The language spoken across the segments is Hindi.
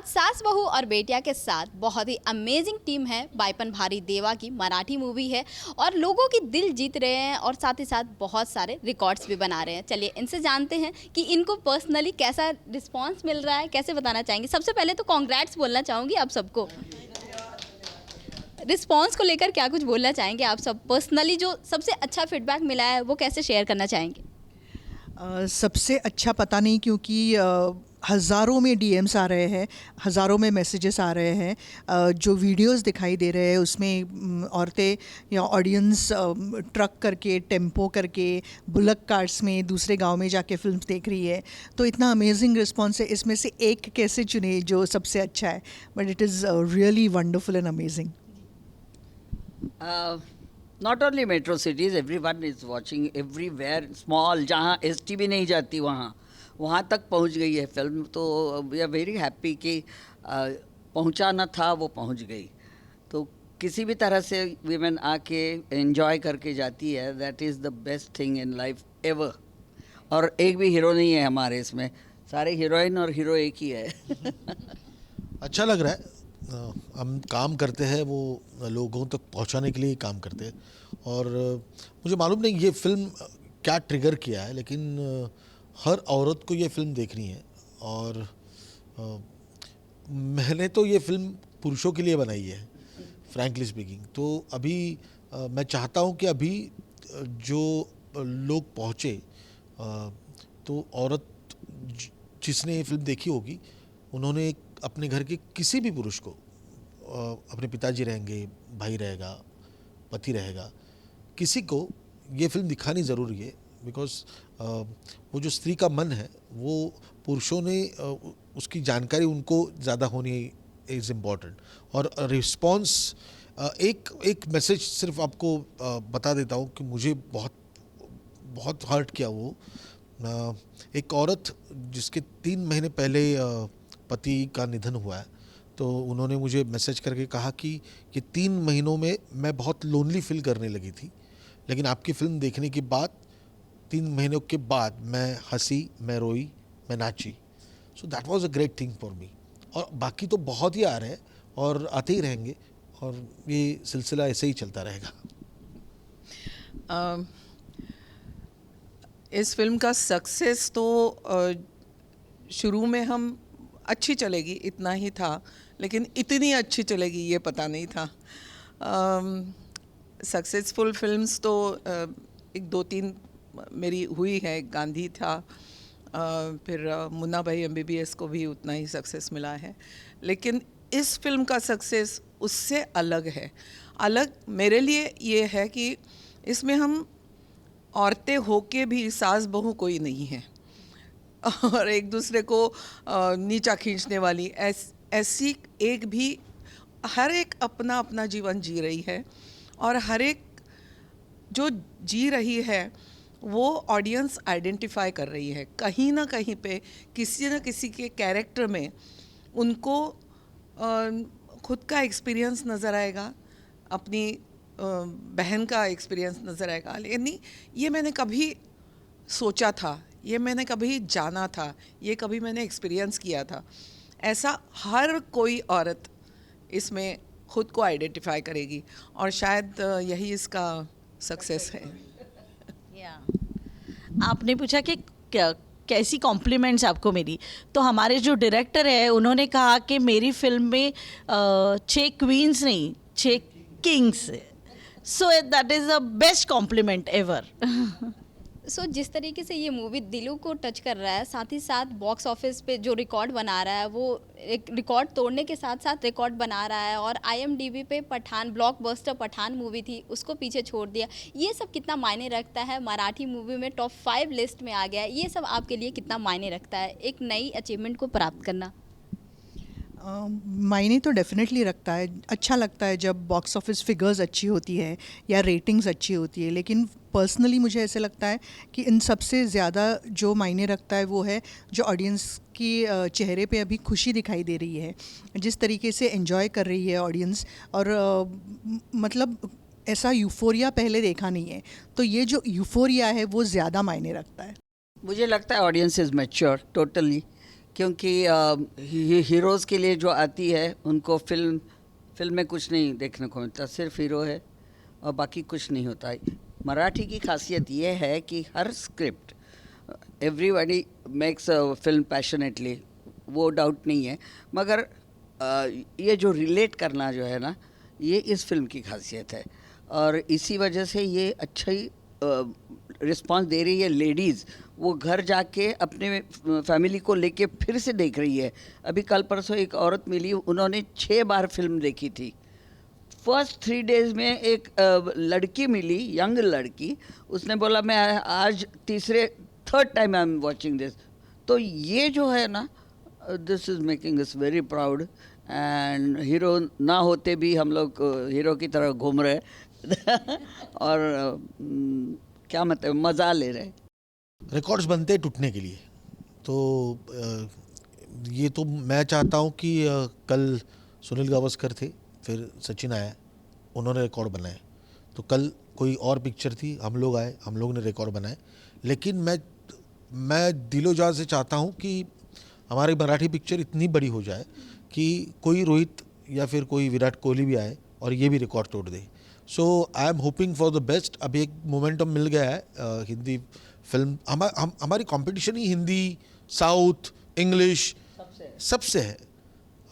आज सास बहू और बेटिया के साथ बहुत ही अमेजिंग टीम है। बाईपन भारी देवा की मराठी मूवी है और लोगों की दिल जीत रहे हैं और साथ ही साथ बहुत सारे रिकॉर्ड्स भी बना रहे हैं। चलिए इनसे जानते हैं कि इनको पर्सनली कैसा रिस्पांस मिल रहा है, कैसे बताना चाहेंगे। सबसे पहले तो कॉन्ग्रेट्स बोलना चाहूँगी आप सबको। रिस्पांस को लेकर क्या कुछ बोलना चाहेंगे आप सब? पर्सनली जो सबसे अच्छा फीडबैक मिला है वो कैसे शेयर करना चाहेंगे? सबसे अच्छा पता नहीं, क्योंकि हज़ारों में डीएम्स आ रहे हैं, हज़ारों में मैसेजेस आ रहे हैं। जो वीडियोस दिखाई दे रहे हैं उसमें औरतें या ऑडियंस ट्रक करके, टेम्पो करके, बुलक कार्स में दूसरे गांव में जाके फिल्म देख रही है। तो इतना अमेजिंग रिस्पॉन्स है। इसमें से एक कैसे चुने जो सबसे अच्छा है, but it is really wonderful and amazing. Not only metro cities, everyone is watching everywhere. Small जहाँ एसटी भी नहीं जाती वहाँ तक पहुँच गई है फिल्म। तो वी आर वेरी हैप्पी कि पहुँचाना था वो पहुँच गई। तो किसी भी तरह से वीमेन आके एंजॉय करके जाती है, that is the best thing in life ever. और एक भी हीरो नहीं है हमारे इसमें, सारे हीरोइन और हीरो एक ही है। अच्छा लग रहा है। हम काम करते हैं वो लोगों तक पहुंचाने के लिए काम करते हैं। और मुझे मालूम नहीं ये फिल्म क्या ट्रिगर किया है, लेकिन हर औरत को ये फिल्म देखनी है। और मैंने तो ये फिल्म पुरुषों के लिए बनाई है, फ्रैंकली स्पीकिंग। तो अभी मैं चाहता हूँ कि अभी जो लोग पहुँचे, तो औरत जिसने ये फिल्म देखी होगी उन्होंने अपने घर के किसी भी पुरुष को, अपने पिताजी रहेंगे, भाई रहेगा, पति रहेगा, किसी को ये फिल्म दिखानी ज़रूरी है। बिकॉज वो जो स्त्री का मन है वो पुरुषों ने उसकी जानकारी उनको ज़्यादा होनी इज़ इम्पॉर्टेंट। और रिस्पॉन्स, एक मैसेज सिर्फ आपको बता देता हूँ कि मुझे बहुत हर्ट किया वो। एक औरत जिसके 3 महीने पहले पति का निधन हुआ है, तो उन्होंने मुझे मैसेज करके कहा कि ये 3 महीनों में मैं बहुत लोनली फील करने लगी थी, लेकिन आपकी फ़िल्म देखने के बाद 3 महीनों के बाद मैं हंसी, मैं रोई, मैं नाची। So that was a great thing for me. और बाकी तो बहुत ही आ रहे हैं और आते ही रहेंगे, और ये सिलसिला ऐसे ही चलता रहेगा। इस फिल्म का सक्सेस तो शुरू में हम अच्छी चलेगी इतना ही था, लेकिन इतनी अच्छी चलेगी ये पता नहीं था। सक्सेसफुल फिल्म्स तो 1-2-3 मेरी हुई है। गांधी था, फिर मुन्ना भाई MBBS को भी उतना ही सक्सेस मिला है। लेकिन इस फिल्म का सक्सेस उससे अलग है। अलग मेरे लिए ये है कि इसमें हम औरतें होके भी सास बहू कोई नहीं है और एक दूसरे को नीचा खींचने वाली ऐसी एक भी, हर एक अपना अपना जीवन जी रही है। और हर एक जो जी रही है वो ऑडियंस आइडेंटिफाई कर रही है। कहीं ना कहीं पे किसी न किसी के कैरेक्टर में उनको खुद का एक्सपीरियंस नज़र आएगा, अपनी बहन का एक्सपीरियंस नज़र आएगा। लेकिन ये मैंने कभी सोचा था, ये मैंने कभी जाना था, ये कभी मैंने एक्सपीरियंस किया था, ऐसा हर कोई औरत इसमें खुद को आइडेंटिफाई करेगी। और शायद यही इसका सक्सेस है। आपने पूछा कि कैसी कॉम्प्लीमेंट्स आपको मिली, तो हमारे जो डायरेक्टर है उन्होंने कहा कि मेरी फिल्म में 6 क्वींस नहीं 6 kings. So that is the best compliment ever. So जिस तरीके से ये मूवी दिलों को टच कर रहा है, साथ ही साथ बॉक्स ऑफिस पे जो रिकॉर्ड बना रहा है वो एक रिकॉर्ड तोड़ने के साथ साथ रिकॉर्ड बना रहा है। और IMDb पे पठान, ब्लॉकबस्टर पठान मूवी थी, उसको पीछे छोड़ दिया। ये सब कितना मायने रखता है? मराठी मूवी में टॉप 5 लिस्ट में आ गया है, ये सब आपके लिए कितना मायने रखता है एक नई अचीवमेंट को प्राप्त करना? मायने तो डेफिनेटली रखता है। अच्छा लगता है जब बॉक्स ऑफिस फिगर्स अच्छी होती है या रेटिंग्स अच्छी होती है, लेकिन पर्सनली मुझे ऐसे लगता है कि इन सबसे ज़्यादा जो मायने रखता है वो है जो ऑडियंस की चेहरे पे अभी खुशी दिखाई दे रही है, जिस तरीके से एंजॉय कर रही है ऑडियंस। और मतलब ऐसा यूफोरिया पहले देखा नहीं है, तो ये जो यूफोरिया है वो ज़्यादा मायने रखता है। मुझे लगता है ऑडियंस इज़ मैच्योर टोटली, क्योंकि हीरोज़ के लिए जो आती है उनको फिल्म में कुछ नहीं देखने को मिलता, सिर्फ हीरो है और बाकी कुछ नहीं होता। मराठी की खासियत ये है कि हर script everybody makes a film passionately, वो डाउट नहीं है, मगर ये जो रिलेट करना जो है ना, ये इस फिल्म की खासियत है और इसी वजह से ये अच्छा ही रिस्पांस दे रही है। लेडीज़ वो घर जाके अपने फैमिली को लेके फिर से देख रही है। अभी कल परसों एक औरत मिली, उन्होंने 6 बार फिल्म देखी थी। फर्स्ट 3 डेज़ में एक लड़की मिली, यंग लड़की, उसने बोला मैं आज third time I am watching this. तो ये जो है ना, this is making us very proud and hero ना होते भी हम लोग हीरो की तरह घूम रहे और क्या मतलब मज़ा ले रहे। रिकॉर्ड्स बनते हैं टूटने के लिए, तो ये तो मैं चाहता हूँ कि कल सुनील गावस्कर थे, फिर सचिन आया, उन्होंने रिकॉर्ड बनाए, तो कल कोई और पिक्चर थी, हम लोग आए, हम लोग ने रिकॉर्ड बनाए। लेकिन मैं दिलो जान से चाहता हूँ कि हमारी मराठी पिक्चर इतनी बड़ी हो जाए कि कोई रोहित या फिर कोई विराट कोहली भी आए और ये भी रिकॉर्ड तोड़ दे। So I am hoping for the best. अभी एक मोमेंटम मिल गया है हिंदी फिल्म, हमारी कंपटीशन ही हिंदी, साउथ, इंग्लिश सबसे है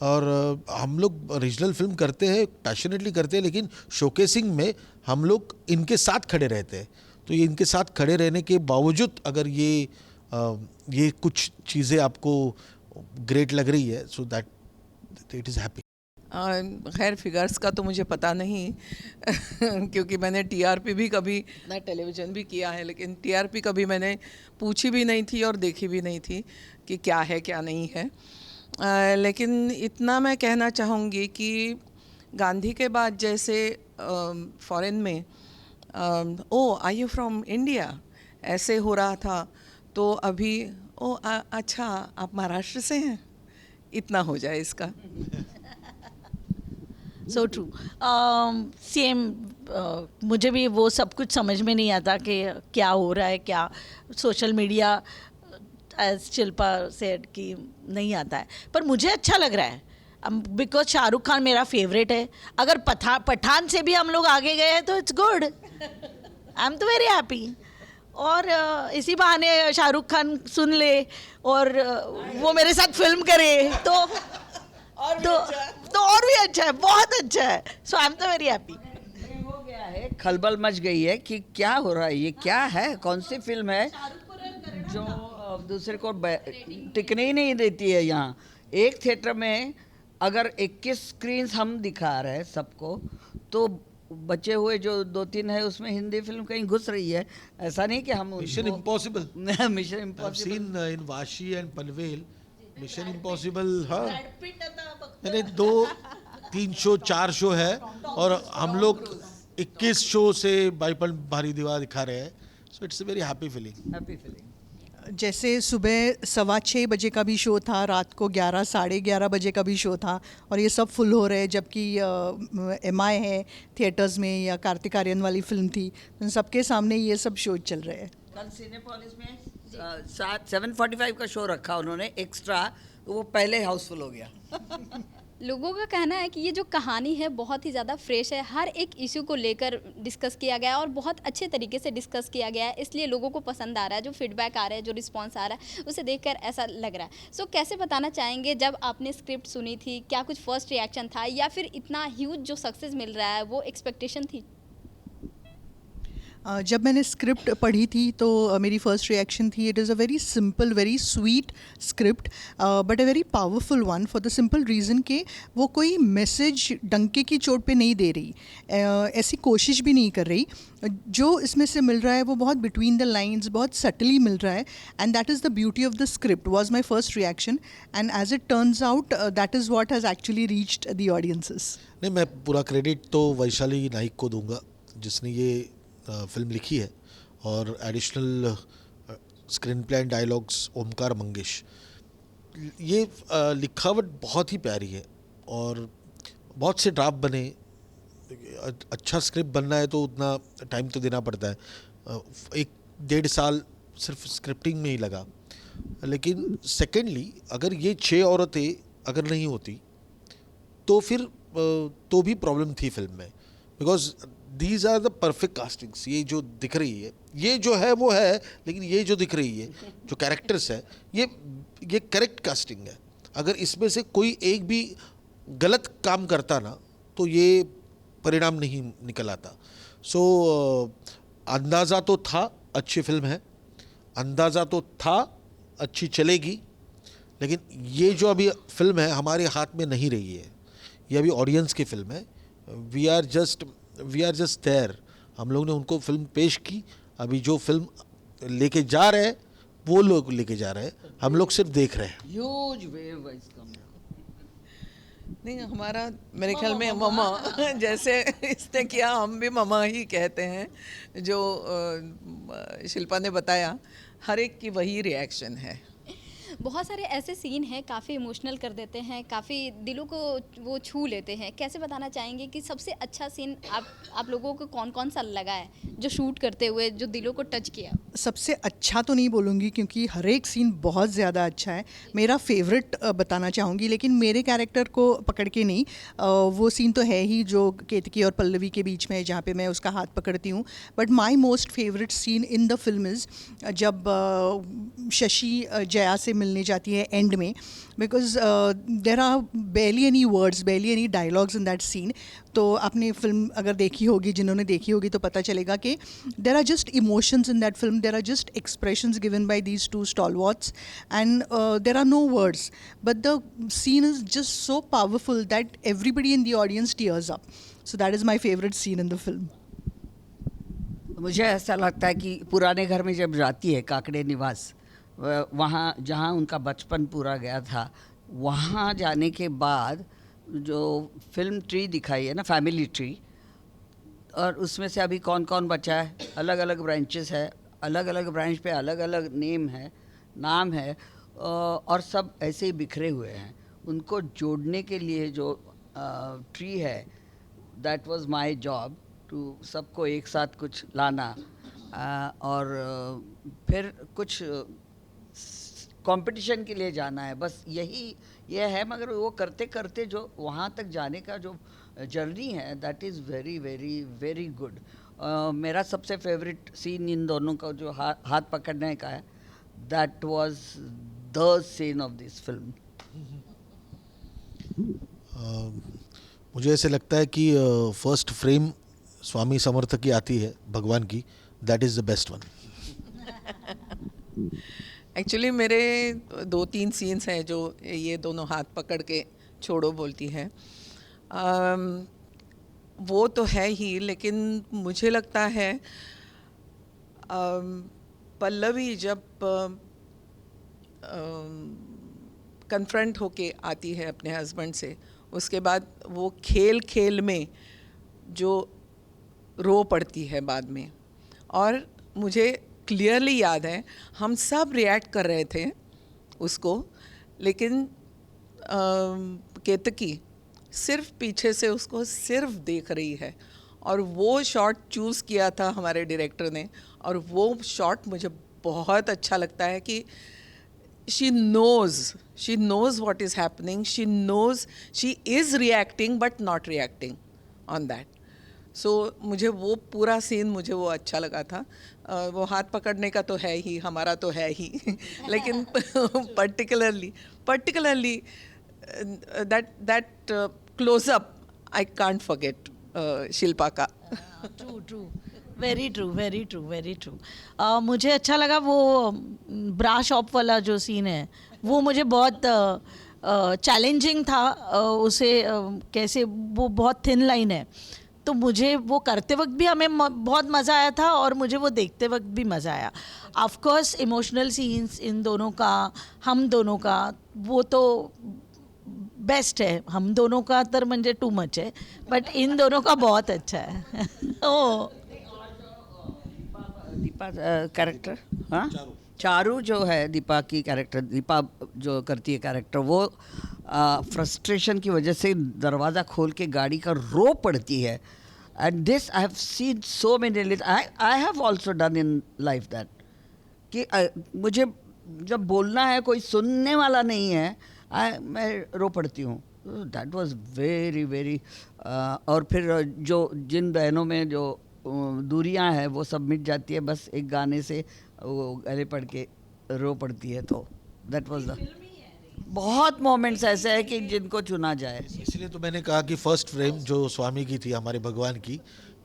और हम लोग रीजनल फिल्म करते हैं, पैशनेटली करते हैं, लेकिन शोकेसिंग में हम लोग इनके साथ खड़े रहते हैं। तो ये इनके साथ खड़े रहने के बावजूद अगर ये कुछ चीज़ें आपको ग्रेट लग रही है, so that it is happy. खैर फिगर्स का तो मुझे पता नहीं क्योंकि मैंने टीआरपी भी कभी ना टेलीविज़न भी किया है, लेकिन टीआरपी कभी मैंने पूछी भी नहीं थी और देखी भी नहीं थी कि क्या है क्या नहीं है। लेकिन इतना मैं कहना चाहूँगी कि गांधी के बाद जैसे फॉरेन में oh are you from India ऐसे हो रहा था, तो अभी अच्छा आप महाराष्ट्र से हैं, इतना हो जाए इसका। So true. सेम मुझे भी वो सब कुछ समझ में नहीं आता कि क्या हो रहा है, क्या social media as Shilpa said कि नहीं आता है, पर मुझे अच्छा लग रहा है बिकॉज शाहरुख खान मेरा फेवरेट है। अगर पठान से भी हम लोग आगे गए हैं तो इट्स गुड, आई एम तो वेरी हैप्पी। और इसी बहाने शाहरुख खान सुन ले और वो मेरे साथ फिल्म करे तो और भी अच्छा है, बहुत अच्छा है। सो आई एम तो वेरी हैप्पी। हो गया है, खलबल मच गई है कि क्या हो रहा है, ये क्या है, कौन सी फिल्म है जो दूसरे को टिकने ही नहीं देती है। यहाँ एक थिएटर में अगर 21 स्क्रीन्स हम दिखा रहे हैं सबको, तो बचे हुए जो 2-3 है उसमें हिंदी फिल्म कहीं घुस रही है। ऐसा नहीं कि हम mission impossible, mission impossible seen in Vashi and Panvel, mission impossible, हाँ यानी 2-3 शो 4 शो है और हम लोग 21 शो से बाईपन भारी दीवार दिखा रहे हैं। So it's a very happy feeling. जैसे सुबह 6:15 बजे का भी शो था, रात को 11 साढ़े 11 बजे का भी शो था और ये सब फुल हो रहे हैं, जबकि MI है थिएटर्स में या कार्तिक आर्यन वाली फिल्म थी, तो सबके सामने ये सब शो चल रहे हैं। कल सिनेपोलिस में 7:45 का शो रखा उन्होंने एक्स्ट्रा, तो वो पहले हाउसफुल हो गया। लोगों का कहना है कि ये जो कहानी है बहुत ही ज़्यादा फ्रेश है, हर एक इशू को लेकर डिस्कस किया गया है और बहुत अच्छे तरीके से डिस्कस किया गया है, इसलिए लोगों को पसंद आ रहा है। जो फीडबैक आ रहा है, जो रिस्पांस आ रहा है, उसे देखकर ऐसा लग रहा है। सो कैसे बताना चाहेंगे, जब आपने स्क्रिप्ट सुनी थी, क्या कुछ फर्स्ट रिएक्शन था या फिर इतना ह्यूज जो सक्सेस मिल रहा है वो एक्सपेक्टेशन थी? जब मैंने स्क्रिप्ट पढ़ी थी तो मेरी फ़र्स्ट रिएक्शन थी, it is a very simple very sweet script but a very powerful one, for the simple reason कि वो कोई मैसेज डंके की चोट पे नहीं दे रही, ऐसी कोशिश भी नहीं कर रही। जो इसमें से मिल रहा है वो बहुत बिटवीन द लाइंस, बहुत सटली मिल रहा है, and that is the beauty of the script was my first reaction, and as it turns out that is what has actually reached the audiences. नहीं, मैं पूरा क्रेडिट तो वैशाली नाइक को दूंगा जिसने ये फिल्म लिखी है, और additional screen play and dialogues Omkar Mangesh. ये लिखावट बहुत ही प्यारी है और बहुत से ड्राफ्ट बने। अच्छा स्क्रिप्ट बनना है तो उतना टाइम तो देना पड़ता है, 1-1.5 साल सिर्फ स्क्रिप्टिंग में ही लगा। लेकिन सेकेंडली अगर ये 6 औरतें अगर नहीं होती तो फिर तो भी प्रॉब्लम थी फिल्म में, because these are the perfect castings. ये जो दिख रही है ये जो है वो है, लेकिन ये जो दिख रही है जो कैरेक्टर्स है ये करेक्ट कास्टिंग है। अगर इसमें से कोई एक भी गलत काम करता ना तो ये परिणाम नहीं निकल आता। सो अंदाज़ा तो था अच्छी फिल्म है, अंदाज़ा तो था अच्छी चलेगी, लेकिन ये जो अभी फिल्म है हमारे हाथ में नहीं रही है, ये अभी ऑडियंस की फिल्म है। We are just there. हम लोग ने उनको फिल्म पेश की, अभी जो फिल्म लेके जा रहे हैं वो लोग लेके जा रहे हैं, हम लोग सिर्फ देख रहे हैं। Huge wave is coming. नहीं, हमारा मेरे ख्याल में ममा जैसे इसने किया, हम भी ममा ही कहते हैं। जो शिल्पा ने बताया, हर एक की वही रिएक्शन है। बहुत सारे ऐसे सीन हैं काफ़ी इमोशनल कर देते हैं, काफ़ी दिलों को वो छू लेते हैं। कैसे बताना चाहेंगे कि सबसे अच्छा सीन आप लोगों को कौन कौन सा लगा है जो शूट करते हुए जो दिलों को टच किया? सबसे अच्छा तो नहीं बोलूँगी क्योंकि हर एक सीन बहुत ज़्यादा अच्छा है। मेरा फेवरेट बताना चाहूँगी, लेकिन मेरे कैरेक्टर को पकड़ के नहीं। वो सीन तो है ही जो केतकी और पल्लवी के बीच में है, जहाँ पे मैं उसका हाथ पकड़ती हूँ। But my most favourite scene in the film is जब शशि जया से मिलने जाती है एंड में, because there are barely any words, barely any dialogues in that scene. तो आपने फिल्म अगर देखी होगी, जिन्होंने देखी होगी तो पता चलेगा कि there are just emotions in that film, there are just expressions given by these two stalwarts, and there are no words, but the scene is just so powerful that everybody in the audience tears up. So that is my favorite scene in the film. मुझे ऐसा लगता है कि पुराने घर में जब जाती है काकड़े निवास, वहाँ जहाँ उनका बचपन पूरा गया था, वहाँ जाने के बाद जो फिल्म ट्री दिखाई है ना, फैमिली ट्री, और उसमें से अभी कौन कौन बचा है, अलग अलग ब्रांचेस है, अलग अलग ब्रांच पे अलग अलग नाम है, और सब ऐसे ही बिखरे हुए हैं। उनको जोड़ने के लिए जो ट्री है, that was my job to सबको एक साथ कुछ लाना, और फिर कुछ कंपटीशन के लिए जाना है, बस यह है। मगर वो करते करते जो वहाँ तक जाने का जो जर्नी है, that is very very very good. मेरा सबसे फेवरेट सीन इन दोनों का जो हाथ पकड़ने का है, that was the scene of this film. मुझे ऐसे लगता है कि फर्स्ट फ्रेम स्वामी समर्थ की आती है भगवान की, that is the best one. Actually मेरे 2-3 सीन्स हैं जो ये दोनों हाथ पकड़ के छोड़ो बोलती हैं। वो तो है ही, लेकिन मुझे लगता है पल्लवी जब कन्फ्रंट होके आती है अपने हस्बैंड से, उसके बाद वो खेल खेल में जो रो पड़ती है बाद में, और मुझे क्लियरली याद है हम सब रिएक्ट कर रहे थे उसको, लेकिन केतकी सिर्फ पीछे से उसको सिर्फ देख रही है, और वो शॉट चूज़ किया था हमारे डायरेक्टर ने, और वो शॉट मुझे बहुत अच्छा लगता है कि she knows what is happening, she knows she is reacting but not reacting on that. So मुझे वो पूरा सीन मुझे वो अच्छा लगा था। वो हाथ पकड़ने का तो है ही, हमारा तो है ही लेकिन particularly that close-up I can't forget Shilpa का। True, very true. मुझे अच्छा लगा वो ब्रा शॉप वाला जो सीन है, वो मुझे बहुत चैलेंजिंग था। उसे कैसे, वो बहुत थिन लाइन है, तो मुझे वो करते वक्त भी हमें बहुत मज़ा आया था, और मुझे वो देखते वक्त भी मज़ा आया। Of course emotional scenes in दोनों का, हम दोनों का, वो तो बेस्ट है। हम दोनों का तर म्हणजे टू मच है, बट इन दोनों का बहुत अच्छा है। ओ दीपा कैरेक्टर, हाँ, चारू जो है दीपा की कैरेक्टर, दीपा जो करती है कैरेक्टर, वो फ्रस्ट्रेशन की वजह से दरवाज़ा खोल के गाड़ी का रो पड़ती है। And this I have seen so many, I have also done in life that, कि मुझे जब बोलना है कोई सुनने वाला नहीं है, मैं रो पड़ती हूँ. That was very very. और फिर जो जिन बहनों में जो दूरियां हैं वो सब मिट जाती है बस एक गाने से, वो गले पड़ के रो पड़ती है. तो दैट वाज द बहुत मोमेंट्स ऐसे हैं कि जिनको चुना जाए. इसलिए तो मैंने कहा कि फर्स्ट फ्रेम जो स्वामी की थी, हमारे भगवान की,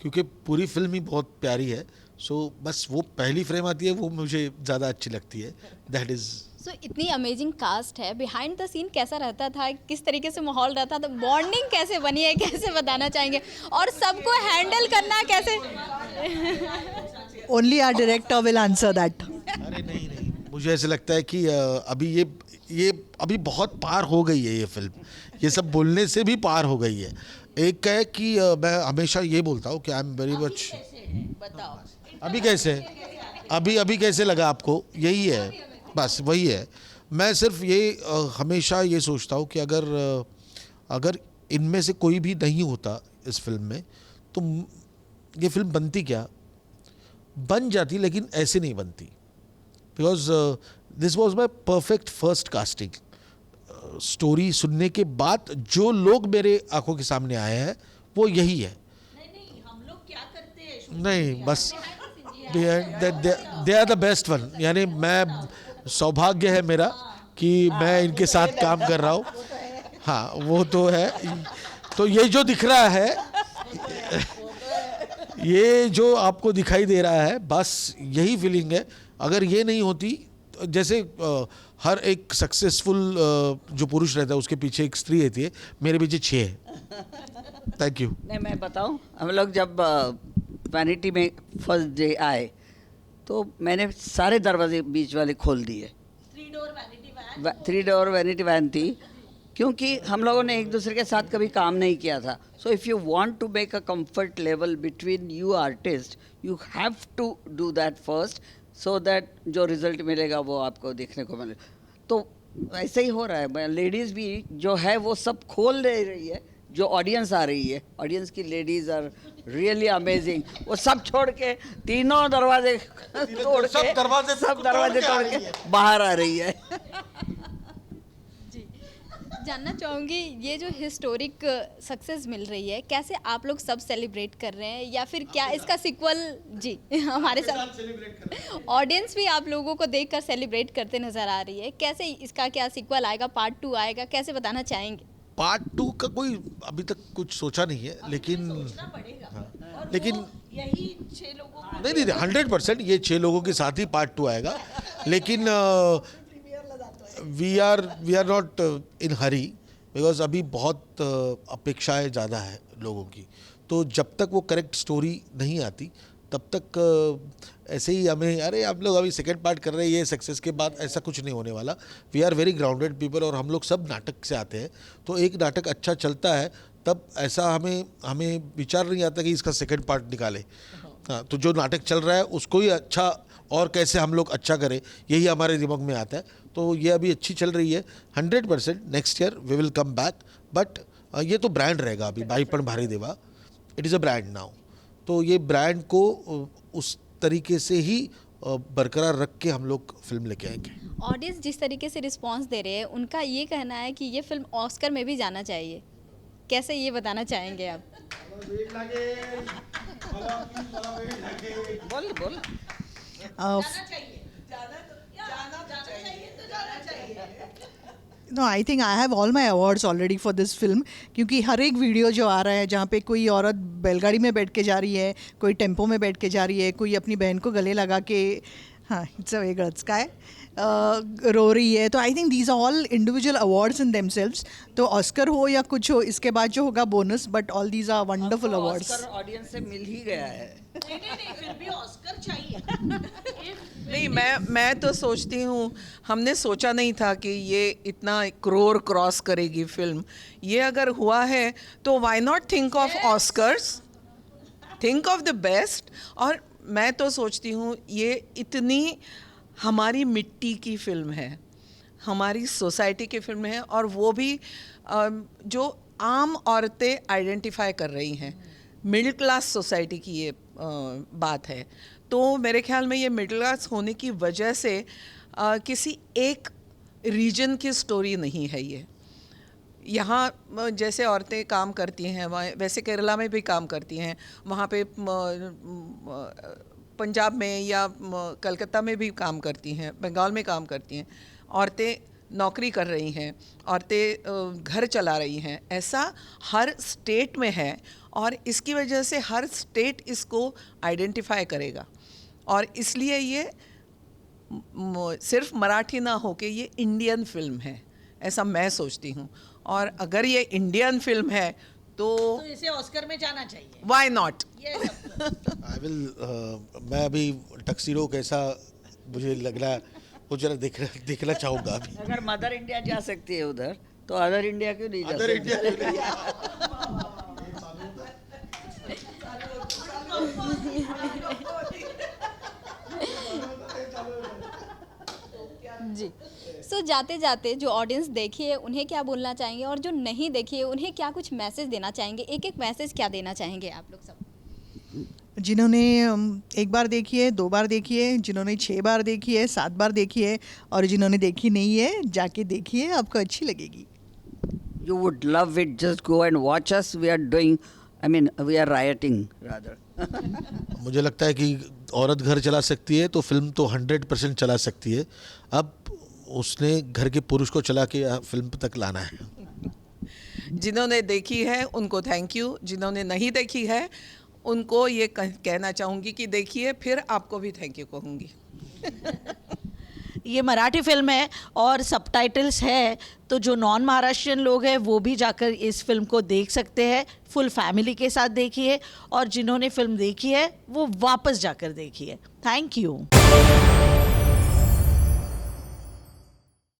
क्योंकि पूरी फिल्म ही बहुत प्यारी है. सो बस वो पहली फ्रेम आती है वो मुझे ज़्यादा अच्छी लगती है. That is. सो इतनी अमेजिंग कास्ट है, बिहाइंड द सीन कैसा रहता था, किस तरीके से माहौल रहता था, बॉन्डिंग कैसे बनी है, कैसे बताना चाहेंगे, और सबको हैंडल करना कैसे? Only our director will answer that. अरे नहीं नहीं, मुझे ऐसा लगता है कि अभी ये अभी बहुत पार हो गई है ये फिल्म. ये सब बोलने से भी पार हो गई है. एक है कि मैं हमेशा ये बोलता हूँ कि आई एम वेरी मच. बताओ अभी कैसे, अभी कैसे लगा आपको? यही है, बस वही है. मैं सिर्फ ये हमेशा ये सोचता हूँ कि अगर इनमें से कोई भी नहीं होता इस फिल्म में तो ये फिल्म बनती क्या? बन जाती, लेकिन ऐसे नहीं बनती. Because this was my perfect first casting. Story सुनने के बाद जो लोग मेरे आंखों के सामने आए हैं वो यही है. नहीं, हम लोग क्या करते हैं? नहीं, बस they are the best one. यानी मैं, सौभाग्य है मेरा कि मैं इनके साथ काम कर रहा हूँ. हाँ, वो तो है. तो ये जो दिख रहा है, ये जो आपको दिखाई दे रहा है, बस यही फीलिंग है. अगर ये नहीं होती, जैसे हर एक सक्सेसफुल जो पुरुष रहता है उसके पीछे एक स्त्री रहती है, मेरे पीछे 6 है. Thank you. नहीं, मैं बताऊं, हम लोग जब वैनिटी में फर्स्ट डे आए तो मैंने सारे दरवाजे बीच वाले खोल दिए. 3 डोर वैनिटी वैन थी, क्योंकि हम लोगों ने एक दूसरे के साथ कभी काम नहीं किया था. So if you want to make a comfort level between you artist, you have to do that first, so that जो रिजल्ट मिलेगा वो आपको देखने को मिले. तो ऐसे ही हो रहा है. लेडीज़ भी जो है वो सब खोल दे रही है. जो ऑडियंस आ रही है, ऑडियंस की लेडीज़ आर रियली अमेजिंग. वो सब छोड़ के, तीनों दरवाजे तोड़ के, सब दरवाजे तोड़ के बाहर आ रही है. जानना चाहूँगी, ये जो हिस्टोरिक सक्सेस मिल रही है, कैसे आप लोग सब सेलिब्रेट कर रहे हैं, या फिर क्या इसका सीक्वल? जी, हमारे साथ ऑडियंस भी आप लोगों को देखकर सेलिब्रेट करते नज़र आ रही है. कैसे इसका क्या सीक्वल आएगा, पार्ट 2 आएगा, कैसे बताना चाहेंगे? पार्ट 2 का कोई अभी तक कुछ सोचा नहीं है, लेकिन हाँ, लेकिन यही 6 लोगों को नहीं 100% ये 6 लोगों के साथ ही पार्ट 2 आएगा. लेकिन we are not in hurry, because अभी बहुत अपेक्षाएं ज़्यादा है लोगों की. तो जब तक वो करेक्ट स्टोरी नहीं आती तब तक ऐसे ही हमें, अरे हम लोग अभी सेकंड पार्ट कर रहे हैं, ये सक्सेस के बाद ऐसा कुछ नहीं होने वाला. We are very grounded people, और हम लोग सब नाटक से आते हैं. तो एक नाटक अच्छा चलता है तब ऐसा हमें विचार नहीं आता कि इसका सेकंड पार्ट निकाले. हाँ, तो जो नाटक चल रहा है उसको ही अच्छा, और कैसे हम लोग अच्छा करें, यही हमारे दिमाग में आता है. तो ये अभी अच्छी चल रही है. 100% next year we will come back. But ये तो ब्रांड रहेगा. अभी Baipan Bhari Deva, it is a brand now. तो ये ब्रांड को उस तरीके से ही बरकरार रख के हम लोग फिल्म लेके आएंगे. ऑडियंस जिस तरीके से रिस्पांस दे रहे हैं, उनका ये कहना है कि ये फिल्म ऑस्कर में भी जाना चाहिए. कैसे ये बताना चाहेंगे आप? बोल. No, I think I have all my awards already for this film. क्योंकि हर एक वीडियो जो आ रहा है जहाँ पे कोई औरत बैलगाड़ी में बैठ के जा रही है, कोई टेम्पो में बैठ के जा रही है, कोई अपनी बहन को गले लगा के, हाँ, इट्स अ वे गट्स का है, रो रही है. तो I think these are all individual awards in themselves. तो ऑस्कर हो या कुछ हो, इसके बाद जो होगा bonus, but all these are wonderful awards. Audience से मिल ही गया है. नहीं, फिर भी ऑस्कर चाहिए. नहीं, मैं तो सोचती हूँ, हमने सोचा नहीं था कि ये इतना करोड़ क्रॉस करेगी फिल्म. ये अगर हुआ है तो why not think of Oscars, think of the best. और मैं तो सोचती हूँ ये इतनी हमारी मिट्टी की फिल्म है, हमारी सोसाइटी की फिल्म है, और वो भी जो आम औरतें आइडेंटिफाई कर रही हैं. मिडिल क्लास सोसाइटी की ये बात है. तो मेरे ख्याल में ये मिडिल क्लास होने की वजह से किसी एक रीजन की स्टोरी नहीं है ये। यहाँ जैसे औरतें काम करती हैं वैसे केरला में भी काम करती हैं, वहाँ पे पंजाब में या कलकत्ता में भी काम करती हैं, बंगाल में काम करती हैं। औरतें नौकरी कर रही हैं, औरतें घर चला रही हैं, ऐसा हर स्टेट में है और इसकी वजह से हर स्टेट इसको आइडेंटिफाई करेगा और इसलिए ये सिर्फ मराठी ना हो के ये इंडियन फिल्म है, ऐसा मैं सोचती हूँ। और अगर ये इंडियन फिल्म है तो इसे ऑस्कर में जाना चाहिए। Why not. आई विल मैं अभी टक्सीडो कैसा मुझे लग रहा है वो जरा देखना चाहूँगा अभी। अगर मदर इंडिया जा सकती है उधर तो अदर इंडिया क्यों नहीं जा सकती? जी। सो जाते जाते जो ऑडियंस देखी है उन्हें क्या बोलना चाहेंगे और जो नहीं देखी है उन्हें क्या कुछ मैसेज देना चाहेंगे? एक एक मैसेज क्या देना चाहेंगे आप लोग सब? जिन्होंने एक बार देखी है, 2 बार देखी है, जिन्होंने 6 बार देखी है, 7 बार देखी है और जिन्होंने देखी नहीं है जाके देखिए, आपको अच्छी लगेगी। You would love it. Just go and watch us. We are doing, I mean, we are rioting rather. मुझे लगता है कि औरत घर चला सकती है तो फिल्म तो 100% चला सकती है। अब उसने घर के पुरुष को चला के फिल्म तक लाना है। जिन्होंने देखी है उनको थैंक यू, जिन्होंने नहीं देखी है उनको ये कहना चाहूँगी कि देखिए, फिर आपको भी थैंक यू कहूँगी। ये मराठी फिल्म है और सबटाइटल्स है, तो जो नॉन महाराष्ट्रियन लोग हैं वो भी जाकर इस फिल्म को देख सकते हैं। फुल फैमिली के साथ देखिए और जिन्होंने फिल्म देखी है वो वापस जाकर देखिए। Thank you.